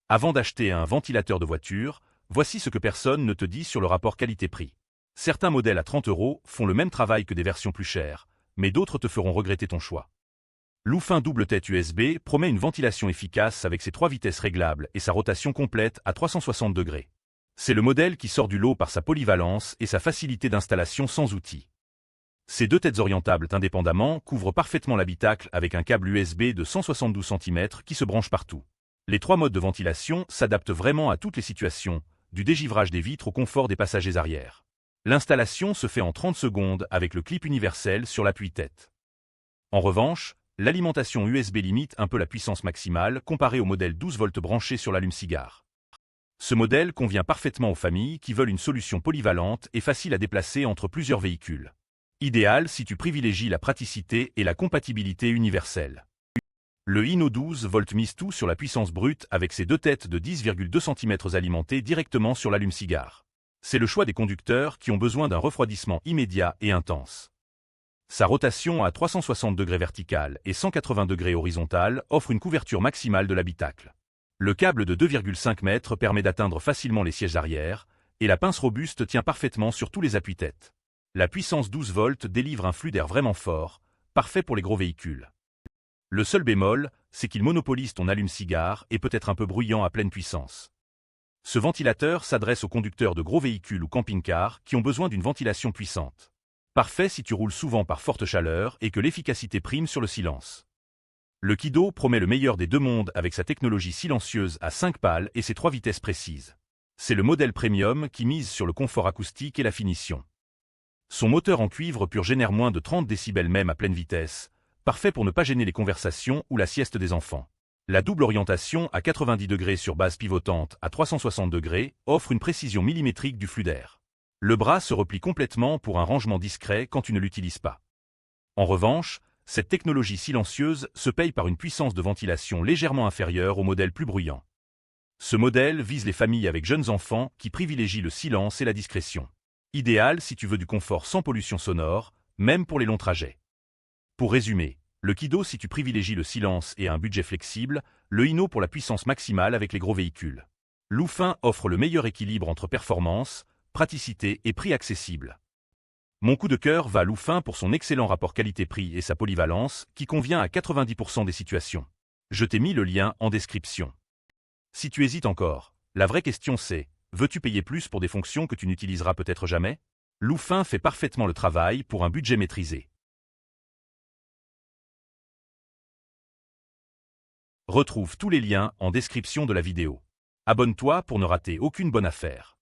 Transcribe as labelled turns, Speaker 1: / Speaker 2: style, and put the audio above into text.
Speaker 1: Avant d'acheter un ventilateur de voiture, voici ce que personne ne te dit sur le rapport qualité-prix. Certains modèles à 30 € font le même travail que des versions plus chères, mais d'autres te feront regretter ton choix. Loufin double tête USB promet une ventilation efficace avec ses 3 vitesses réglables et sa rotation complète à 360 degrés. C'est le modèle qui sort du lot par sa polyvalence et sa facilité d'installation sans outils. Ces 2 têtes orientables indépendamment couvrent parfaitement l'habitacle avec un câble USB de 172 cm qui se branche partout. Les 3 modes de ventilation s'adaptent vraiment à toutes les situations, du dégivrage des vitres au confort des passagers arrière. L'installation se fait en 30 secondes avec le clip universel sur l'appui-tête. En revanche, l'alimentation USB limite un peu la puissance maximale comparée au modèle 12 volts branché sur l'allume-cigare. Ce modèle convient parfaitement aux familles qui veulent une solution polyvalente et facile à déplacer entre plusieurs véhicules. Idéal si tu privilégies la praticité et la compatibilité universelle. Le Hino 12 volts mise tout sur la puissance brute avec ses 2 têtes de 10,2 cm alimentées directement sur l'allume-cigare. C'est le choix des conducteurs qui ont besoin d'un refroidissement immédiat et intense. Sa rotation à 360 degrés verticale et 180 degrés horizontale offre une couverture maximale de l'habitacle. Le câble de 2,5 mètres permet d'atteindre facilement les sièges arrière, et la pince robuste tient parfaitement sur tous les appuis-têtes. La puissance 12 volts délivre un flux d'air vraiment fort, parfait pour les gros véhicules. Le seul bémol, c'est qu'il monopolise ton allume-cigare et peut être un peu bruyant à pleine puissance. Ce ventilateur s'adresse aux conducteurs de gros véhicules ou camping-cars qui ont besoin d'une ventilation puissante. Parfait si tu roules souvent par forte chaleur et que l'efficacité prime sur le silence. Le Kido promet le meilleur des 2 mondes avec sa technologie silencieuse à 5 pales et ses 3 vitesses précises. C'est le modèle premium qui mise sur le confort acoustique et la finition. Son moteur en cuivre pur génère moins de 30 décibels même à pleine vitesse, parfait pour ne pas gêner les conversations ou la sieste des enfants. La double orientation à 90 degrés sur base pivotante à 360 degrés offre une précision millimétrique du flux d'air. Le bras se replie complètement pour un rangement discret quand tu ne l'utilises pas. En revanche, cette technologie silencieuse se paye par une puissance de ventilation légèrement inférieure au modèle plus bruyant. Ce modèle vise les familles avec jeunes enfants qui privilégient le silence et la discrétion. Idéal si tu veux du confort sans pollution sonore, même pour les longs trajets. Pour résumer, le Kido si tu privilégies le silence et un budget flexible, le Hino pour la puissance maximale avec les gros véhicules. Loufin offre le meilleur équilibre entre performance, praticité et prix accessible. Mon coup de cœur va à Loufin pour son excellent rapport qualité-prix et sa polyvalence qui convient à 90% des situations. Je t'ai mis le lien en description. Si tu hésites encore, la vraie question c'est, veux-tu payer plus pour des fonctions que tu n'utiliseras peut-être jamais? Loufin fait parfaitement le travail pour un budget maîtrisé. Retrouve tous les liens en description de la vidéo. Abonne-toi pour ne rater aucune bonne affaire.